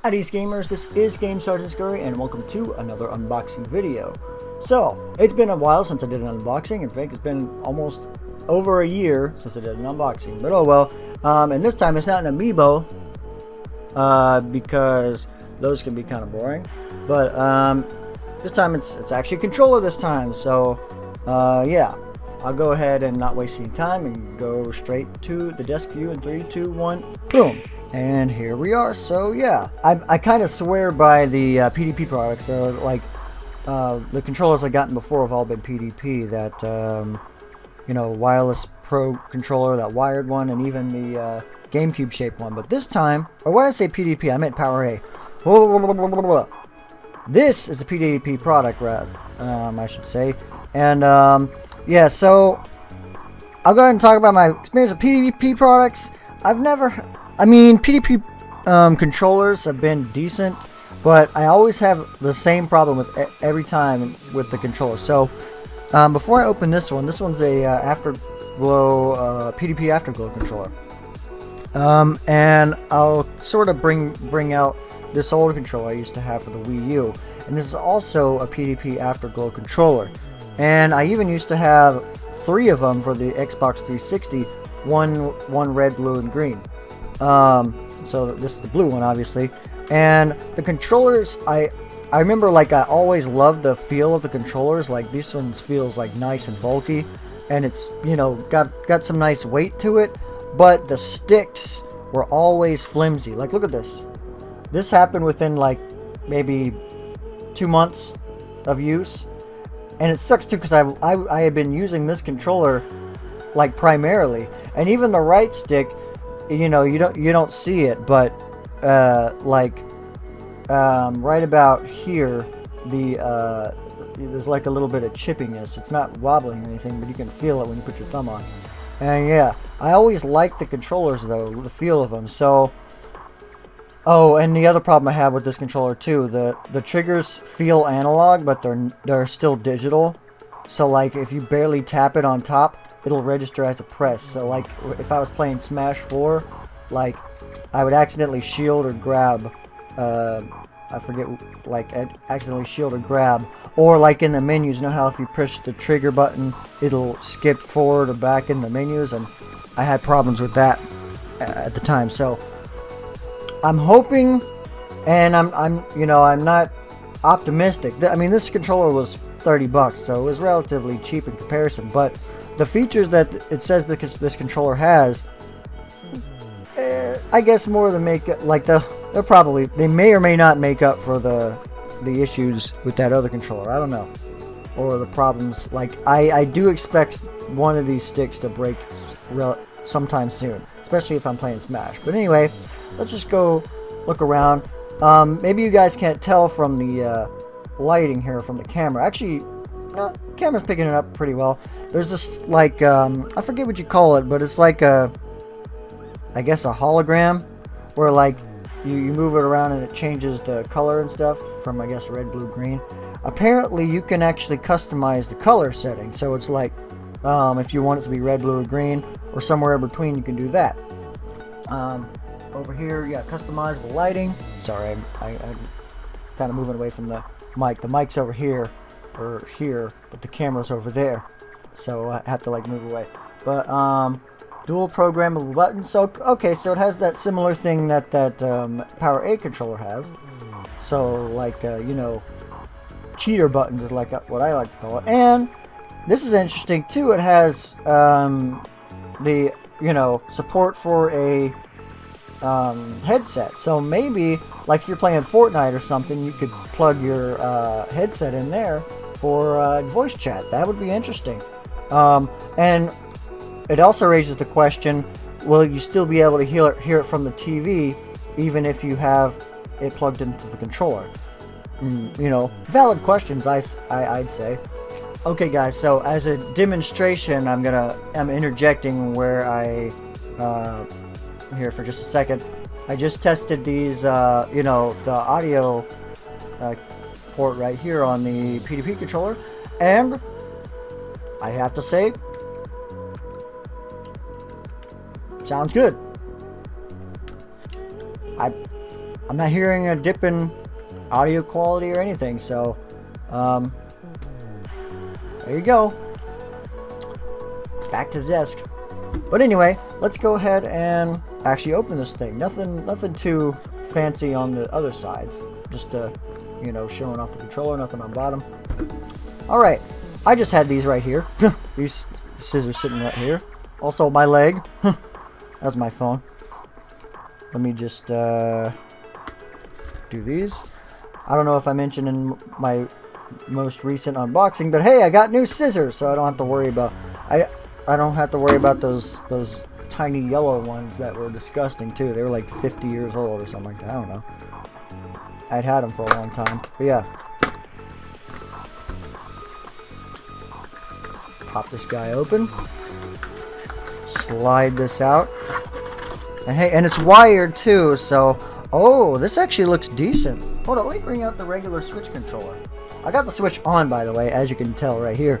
Howdy's gamers, this is Game Sergeant Scurry and welcome to another unboxing video. So, it's been a while since I did an unboxing. In fact, it's been almost over a year since I did an unboxing, but oh well. And this time it's not an amiibo, because those can be kind of boring. But this time it's actually a controller this time, so yeah. I'll go ahead and not waste any time and go straight to the desk view in 3, 2, 1, boom. And here we are. So yeah, I kind of swear by the PDP products. So like the controllers I've gotten before have all been PDP. That you know, wireless Pro controller, that wired one, and even the GameCube shaped one. But this time, or when I say PDP, I meant Power A. This is a PDP product, I should say. And yeah, so I'll go ahead and talk about my experience with PDP products. I mean, PDP controllers have been decent, but I always have the same problem with every time with the controller. So before I open this one's a Afterglow PDP Afterglow controller, and I'll sort of bring out this old controller I used to have for the Wii U, and this is also a PDP Afterglow controller. And I even used to have 3 of them for the Xbox 360, one red, blue, and green. So this is the blue one, obviously. And the controllers, I remember, like, I always loved the feel of the controllers. Like, this one feels like nice and bulky, and it's, you know, got some nice weight to it. But the sticks were always flimsy. Like, look at this. This happened within like maybe 2 months of use. And it sucks too, because I had been using this controller like primarily, and even the right stick, you know, you don't see it, but like right about here, there's like a little bit of chippiness. It's not wobbling or anything, but you can feel it when you put your thumb on. And yeah, I always liked the controllers though, the feel of them. So. Oh, and the other problem I have with this controller too, the triggers feel analog, but they're still digital. So like if you barely tap it on top, it'll register as a press. So like if I was playing Smash 4, like I would accidentally shield or grab, I forget, like accidentally shield or grab, or like in the menus, you know how if you push the trigger button, it'll skip forward or back in the menus, and I had problems with that at the time. So I'm hoping, and I'm you know, I'm not optimistic. I mean, this controller was $30, so it was relatively cheap in comparison. But the features that it says that this controller has, I guess more than make up, like they may or may not make up for the issues with that other controller. I don't know, or the problems. Like I do expect one of these sticks to break sometime soon, especially if I'm playing Smash. But anyway. Let's just go look around. Maybe you guys can't tell from the lighting here from the camera. Actually, the camera's picking it up pretty well. There's this, like, I forget what you call it, but it's like I guess a hologram, where like you move it around and it changes the color and stuff from, I guess, red, blue, green. Apparently, you can actually customize the color setting. So it's like, if you want it to be red, blue, or green, or somewhere in between, you can do that. Over here, yeah, customizable lighting. Sorry, I'm kind of moving away from the mic. The mic's over here, or here, but the camera's over there, so I have to like move away. But dual programmable buttons. So okay, so it has that similar thing that Power A controller has. So like you know, cheater buttons is like what I like to call it. And this is interesting too. It has the, you know, support for a headset. So maybe like if you're playing Fortnite or something, you could plug your headset in there for voice chat. That would be interesting. And it also raises the question, will you still be able to hear it from the TV even if you have it plugged into the controller? You know, valid questions, I'd say. Okay guys, so as a demonstration, I'm interjecting where I here for just a second. I just tested these, you know, the audio port right here on the PDP controller, and I have to say, sounds good. I'm not hearing a dip in audio quality or anything. So there you go. Back to the desk. But anyway, let's go ahead and actually open this thing. Nothing too fancy on the other sides. Just you know, showing off the controller. Nothing on bottom. All right, I just had these right here. These scissors sitting right here. Also, my leg. That's my phone. Let me just do these. I don't know if I mentioned in my most recent unboxing, but hey, I got new scissors, so I don't have to worry about I don't have to worry about those tiny yellow ones that were disgusting too. They were like 50 years old or something like that. I don't know. I'd had them for a long time, but yeah. Pop this guy open. Slide this out. And hey, and it's wired too, so oh, this actually looks decent. Hold on, let me bring out the regular Switch controller. I got the Switch on, by the way, as you can tell right here.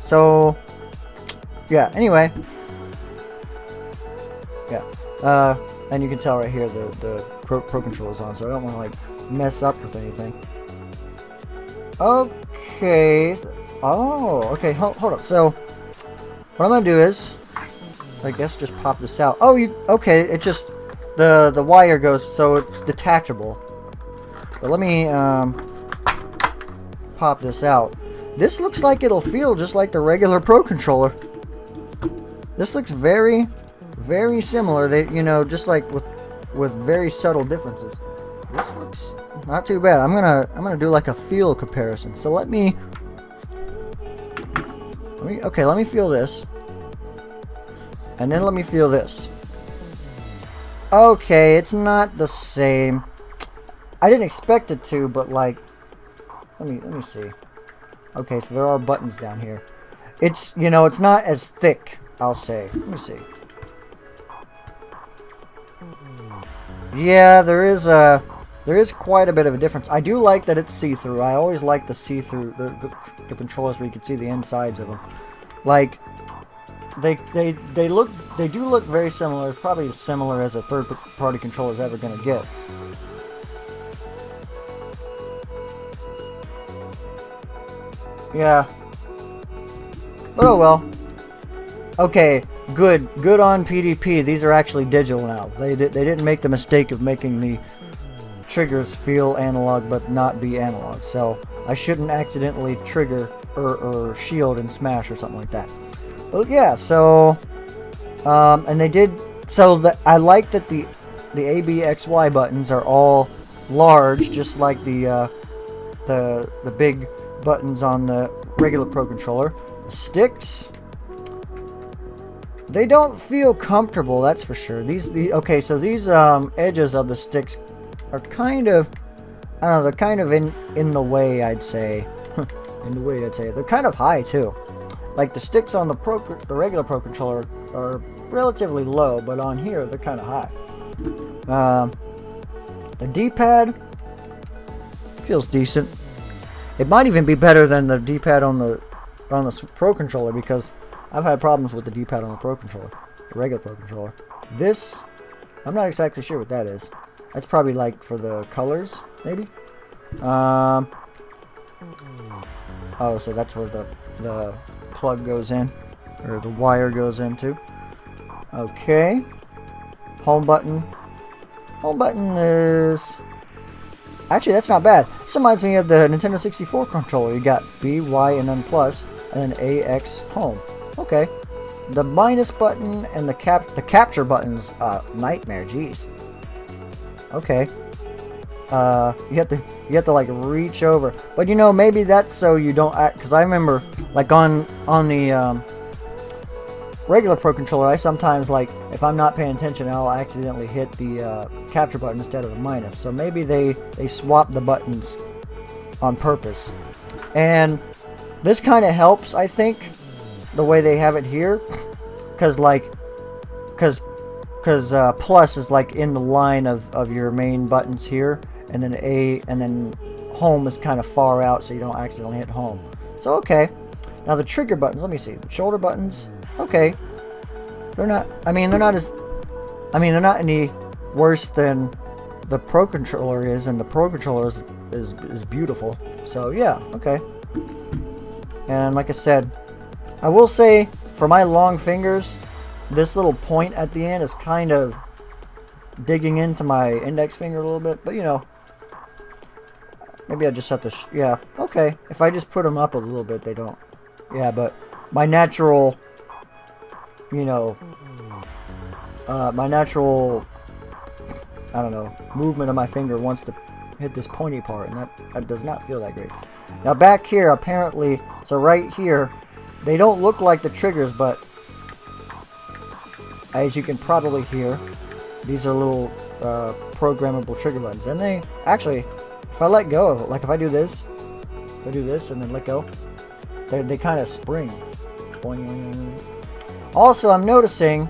So yeah, anyway. Yeah. And you can tell right here the Pro controller is on, so I don't want to like mess up with anything. Okay. Oh, okay, hold up. So what I'm gonna do is, I guess, just pop this out. Oh, okay, it just the wire goes, so it's detachable. But let me pop this out. This looks like it'll feel just like the regular Pro controller. This looks very, very similar. They, you know, just like with very subtle differences. This looks not too bad. I'm gonna do like a feel comparison. So let me feel this, and then let me feel this. Okay, it's not the same. I didn't expect it to, but like, let me see. Okay, so there are buttons down here. It's, you know, it's not as thick, I'll say. Let me see. Yeah, there is quite a bit of a difference. I do like that it's see-through. I always like the see-through the controllers where you can see the insides of them. Like, they do look very similar. Probably as similar as a third-party controller is ever gonna get. Yeah. But oh well. Okay, good on PDP. These are actually digital now. They didn't make the mistake of making the triggers feel analog but not be analog. So I shouldn't accidentally trigger or shield and smash or something like that. But yeah, so and they did so I like that the A, B, X, Y buttons are all large, just like the big buttons on the regular Pro controller. The sticks, they don't feel comfortable, that's for sure. Okay, so these edges of the sticks are kind of, I don't know, they're kind of in the way, I'd say. In the way, I'd say. They're kind of high too. Like the sticks on the regular Pro controller are relatively low, but on here they're kind of high. The D-pad feels decent. It might even be better than the D-pad on the Pro controller, because I've had problems with the D-pad on the Pro controller, the regular Pro controller. This, I'm not exactly sure what that is. That's probably like for the colors, maybe. Oh, so that's where the plug goes in, or the wire goes into. Okay. Home button. Home button is... Actually, that's not bad. This reminds me of the Nintendo 64 controller. You got B, Y, and then plus, and then A, X, home. Okay. The minus button and the capture button's nightmare. Jeez. Okay. You have to like reach over, but you know, maybe that's so you don't act. Because I remember, like on the regular Pro controller, I sometimes, like, if I'm not paying attention, I'll accidentally hit the capture button instead of the minus. So maybe they swapped the buttons on purpose, and this kind of helps, I think, the way they have it here, because plus is like in the line of your main buttons here, and then A and then home is kind of far out, so you don't accidentally hit home. So okay, now the trigger buttons. Let me see. The shoulder buttons. Okay, they're not. I mean, they're not any worse than the Pro controller is, and the Pro controller is beautiful. So yeah, okay. And like I said, I will say for my long fingers, this little point at the end is kind of digging into my index finger a little bit, but you know, maybe I just have to, yeah, okay. If I just put them up a little bit, they don't. Yeah, but my natural, you know, I don't know, movement of my finger wants to hit this pointy part, and that does not feel that great. Now back here, apparently, so right here, they don't look like the triggers, but as you can probably hear, these are little programmable trigger buttons. And they, actually, if I let go of it, like if I do this and then let go, they kind of spring. Boing. Also, I'm noticing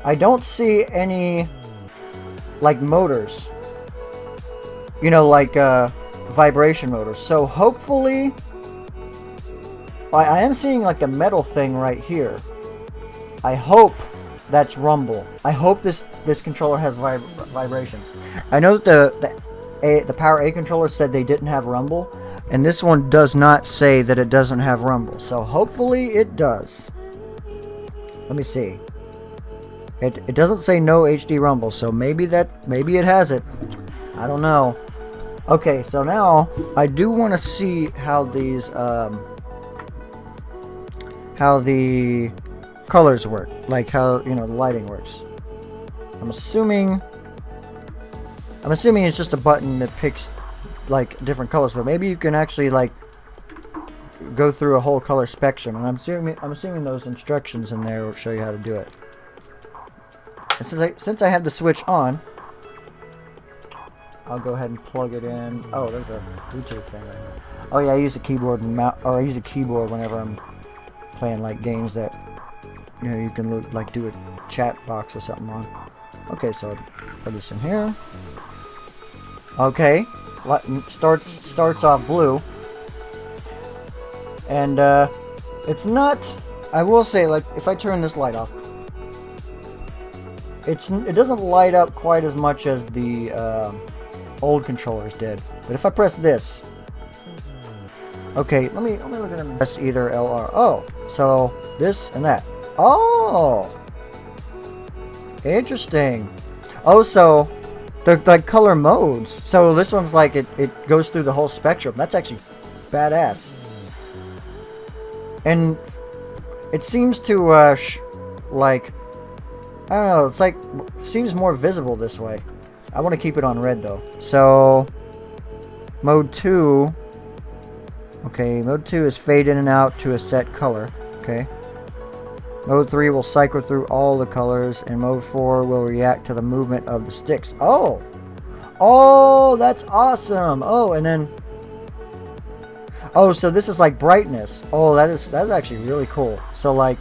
I don't see any like motors, you know, like vibration motors. So hopefully, I am seeing like a metal thing right here. I hope that's rumble. I hope this controller has vibration. I know that the Power A controller said they didn't have rumble, and this one does not say that it doesn't have rumble. So hopefully it does. Let me see. It doesn't say no HD rumble, so maybe it has it. I don't know. Okay, so now I do want to see how these how the colors work, like how, you know, the lighting works. I'm assuming it's just a button that picks like different colors, but maybe you can actually like go through a whole color spectrum, and I'm assuming those instructions in there will show you how to do it. And since I have the switch on, I'll go ahead and plug it in. Oh, there's a Bluetooth thing right here. Oh yeah, I use a keyboard and I use a keyboard whenever I'm playing like games that, you know, you can like do a chat box or something on. Okay, so I'll put this in here. Okay, starts off blue, and it's not. I will say, like, if I turn this light off, it doesn't light up quite as much as the old controllers did. But if I press this, okay, let me look at them. Press either L or oh, so this and that. Oh, interesting. Oh, so they're like color modes. So this one's like it goes through the whole spectrum. That's actually badass. And it seems to like, I don't know, it's like seems more visible this way. I want to keep it on red though. So mode 2. Okay, mode 2 is fade in and out to a set color. Okay. Mode 3 will cycle through all the colors, and mode 4 will react to the movement of the sticks. Oh! Oh, that's awesome! Oh, and then... Oh, so this is like brightness. Oh, that's actually really cool. So like,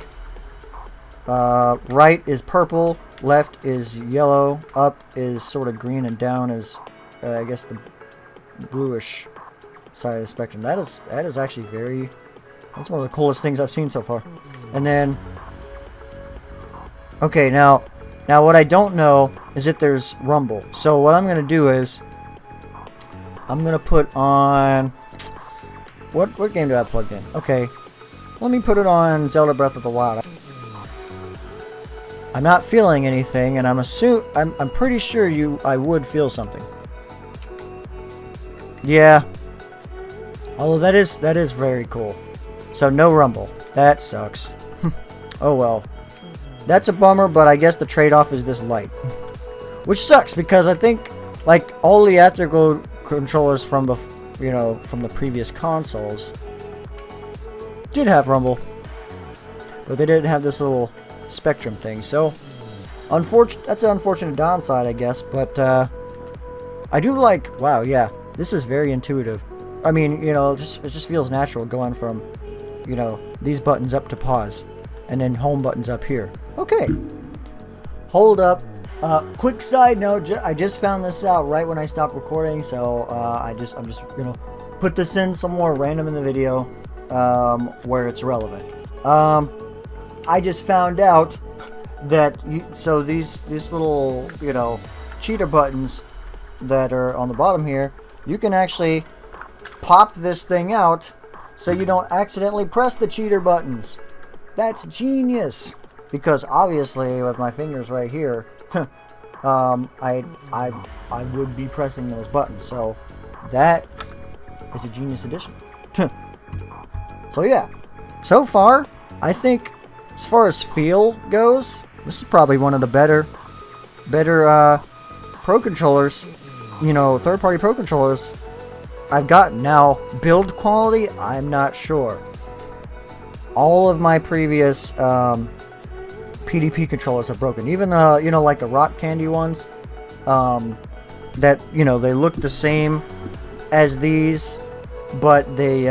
right is purple, left is yellow, up is sort of green, and down is, I guess, the bluish side of the spectrum. That is actually very... That's one of the coolest things I've seen so far. And then... Okay, now what I don't know is if there's rumble. So what I'm going to do is... I'm going to put on... What game do I have plugged in? Okay, let me put it on Zelda Breath of the Wild. I'm not feeling anything, and I'm pretty sure I would feel something. Yeah. Although that is very cool. So no rumble. That sucks. Oh well. That's a bummer, but I guess the trade-off is this light. Which sucks because I think like all the Afterglow controllers from the previous consoles did have rumble, but they didn't have this little spectrum thing. So that's an unfortunate downside, I guess, but I do like, wow, yeah, this is very intuitive. I mean, you know, it just feels natural going from, you know, these buttons up to pause, and then home buttons up here. Okay. Hold up. Quick side note, I just found this out right when I stopped recording, so I'm just gonna put this in somewhere random in the video where it's relevant. I just found out that these little, you know, cheater buttons that are on the bottom here, you can actually pop this thing out so you don't accidentally press the cheater buttons. That's genius, because obviously with my fingers right here, I would be pressing those buttons. So that is a genius addition. So yeah, so far I think as far as feel goes, this is probably one of the better Pro controllers, you know, third-party Pro controllers I've gotten. Now, build quality, I'm not sure. All of my previous PDP controllers are broken. Even you know, like the rock candy ones, that, you know, they look the same as these, but they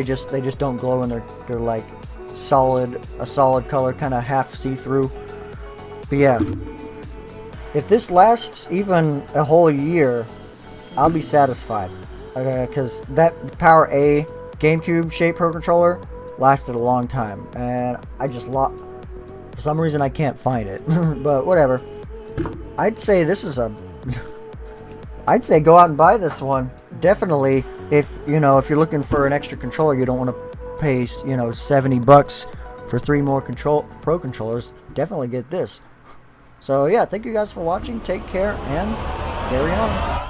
just don't glow, and they're like a solid color, kind of half see-through. But yeah, if this lasts even a whole year, I'll be satisfied. Okay, because that Power A GameCube shaped Pro controller lasted a long time, and I just lost. For some reason, I can't find it. But whatever. I'd say this is a. I'd say go out and buy this one. Definitely, if you're looking for an extra controller, you don't want to pay $70 for 3 more Pro controllers. Definitely get this. So yeah, thank you guys for watching. Take care and carry on.